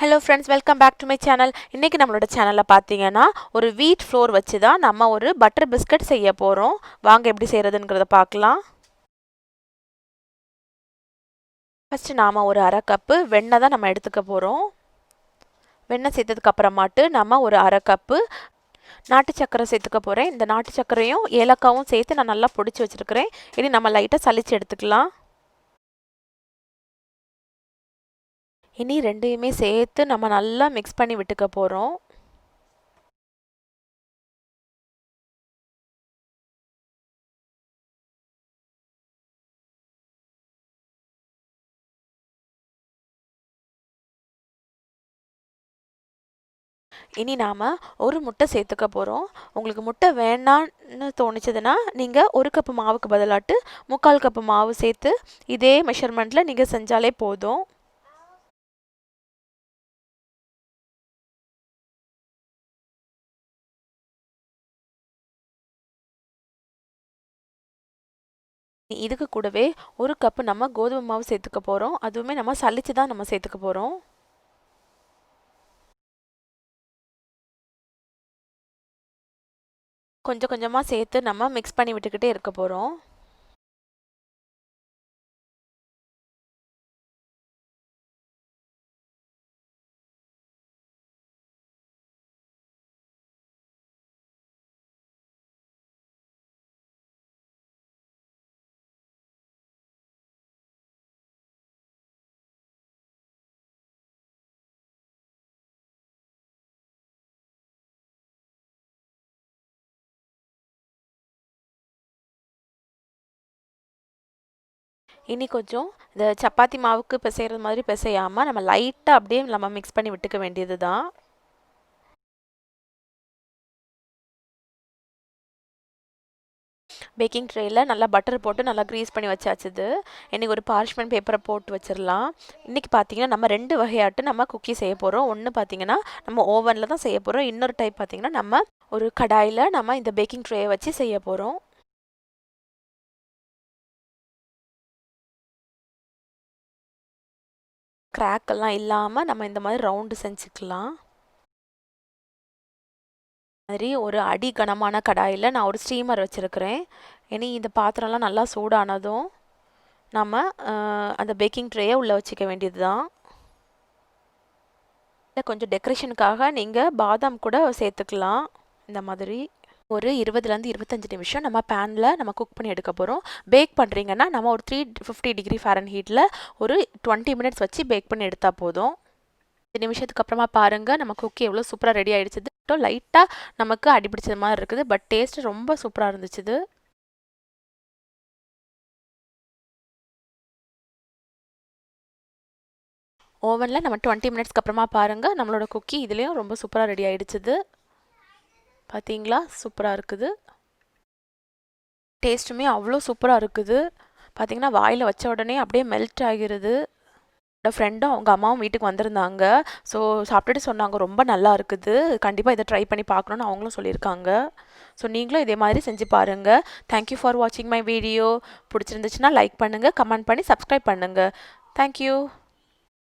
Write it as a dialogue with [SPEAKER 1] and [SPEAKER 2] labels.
[SPEAKER 1] Hello friends, welcome back to my channel. இன்றைக்கி நம்மளோட சேனலில் பார்த்தீங்கன்னா ஒரு வீட் ஃப்ளோர் வச்சு தான் நம்ம ஒரு பட்டர் பிஸ்கட் செய்ய போகிறோம். வாங்க எப்படி செய்கிறதுங்கிறத பார்க்கலாம். ஃபஸ்ட்டு நாம் ஒரு அரை கப்பு வெண்ணெய் தான் நம்ம எடுத்துக்க போகிறோம். வெண்ணெய் சேர்த்ததுக்கு அப்புறமாட்டு நம்ம ஒரு அரை கப்பு நாட்டு சக்கரை சேர்த்துக்க போகிறேன். இந்த நாட்டு சக்கரையும் ஏலக்காவும் சேர்த்து நான் நல்லா பொடிச்சு வச்சுருக்கிறேன். இனி நம்ம லைட்டாக சலிச்சு எடுத்துக்கலாம். இனி ரெண்டையுமே சேர்த்து நம்ம நல்லா மிக்ஸ் பண்ணி விட்டுக்க போகிறோம். இனி நாம் ஒரு முட்டை சேர்த்துக்க போகிறோம். உங்களுக்கு முட்டை வேண்டான்னு தோணுச்சுதுன்னா நீங்கள் ஒரு கப்பு மாவுக்கு பதிலாட்டு 3/4 கப்பு மாவு சேர்த்து இதே மெஷர்மெண்ட்டில் நீங்கள் செஞ்சாலே போதும். இதுக்கு கூடவே ஒரு கப்பு நம்ம கோதுமை மாவு சேர்த்துக்க போகிறோம். அதுவுமே நம்ம சலிச்சு தான் நம்ம சேர்த்துக்க போகிறோம். கொஞ்சம் கொஞ்சமாக சேர்த்து நம்ம மிக்ஸ் பண்ணி விட்டுக்கிட்டே இருக்க போகிறோம். இனி கொஞ்சம் இந்த சப்பாத்தி மாவுக்கு பிசைகிறது மாதிரி பிசையாமல் நம்ம லைட்டாக அப்படியே நம்ம மிக்ஸ் பண்ணி விட்டுக்க வேண்டியது தான். பேக்கிங் ட்ரேயில் நல்லா பட்டர் போட்டு நல்லா க்ரீஸ் பண்ணி வச்சாச்சுது. இன்றைக்கி ஒரு பார்ச்மெண்ட் பேப்பரை போட்டு வச்சிடலாம். இன்றைக்கி பார்த்தீங்கன்னா நம்ம 2 வகையாட்டு நம்ம குக்கி செய்ய போகிறோம். ஒன்று பார்த்தீங்கன்னா நம்ம ஓவனில் தான் செய்ய போகிறோம். இன்னொரு டைப் பார்த்தீங்கன்னா நம்ம ஒரு கடாயில் நம்ம இந்த பேக்கிங் ட்ரேயை வச்சு செய்ய போகிறோம். கிராக்கெல்லாம் இல்லாமல் நம்ம இந்த மாதிரி ரவுண்டு செஞ்சுக்கலாம். மாதிரி ஒரு அடி கனமான கடாயில் நான் ஒரு ஸ்டீமர் வச்சுருக்கிறேன். இனி இந்த பாத்திரம்லாம் நல்லா சூடானதும் நம்ம அந்த பேக்கிங் ட்ரேயை உள்ளே வச்சுக்க வேண்டியது தான். இல்லை கொஞ்சம் டெக்கரேஷனுக்காக நீங்கள் பாதாம் கூட சேர்த்துக்கலாம். இந்த மாதிரி ஒரு 20லேருந்து 25 நிமிஷம் நம்ம பேனில் நம்ம குக் பண்ணி எடுக்க போகிறோம். பேக் பண்ணுறீங்கன்னா நம்ம ஒரு 350 டிகிரி ஃபாரன்ஹீட்டில் ஒரு 20 மினிட்ஸ் வச்சு பேக் பண்ணி எடுத்தால் போதும். 5 நிமிஷத்துக்கு அப்புறமா பாருங்கள் நம்ம குக்கி எவ்வளோ சூப்பராக ரெடி ஆகிடுச்சுது. லைட்டாக நமக்கு அடிப்பிடிச்சது மாதிரி இருக்குது, பட் டேஸ்ட் ரொம்ப சூப்பராக இருந்துச்சுது. ஓவனில் நம்ம 20 மினிட்ஸ்க்கு அப்புறமா பாருங்கள் நம்மளோட குக்கி இதுலேயும் ரொம்ப சூப்பராக ரெடி ஆகிடுச்சுது. பார்த்தீங்களா, சூப்பராக இருக்குது. டேஸ்ட்டுமே அவ்வளோ சூப்பராக இருக்குது. பார்த்தீங்கன்னா வாயில் வச்ச உடனே அப்படியே மெல்ட் ஆகிருது. என்னோடய ஃப்ரெண்டும் அவங்க அம்மாவும் வீட்டுக்கு வந்திருந்தாங்க. ஸோ சாப்பிட்டுட்டு சொன்னாங்க ரொம்ப நல்லா இருக்குது, கண்டிப்பாக இதை ட்ரை பண்ணி பார்க்கணுன்னு அவங்களும் சொல்லியிருக்காங்க. ஸோ நீங்களும் இதே மாதிரி செஞ்சு பாருங்கள். தேங்க்யூ ஃபார் வாட்சிங் மை வீடியோ. பிடிச்சிருந்துச்சுன்னா லைக் பண்ணுங்கள், கமெண்ட் பண்ணி சப்ஸ்கிரைப் பண்ணுங்கள். தேங்க்யூ.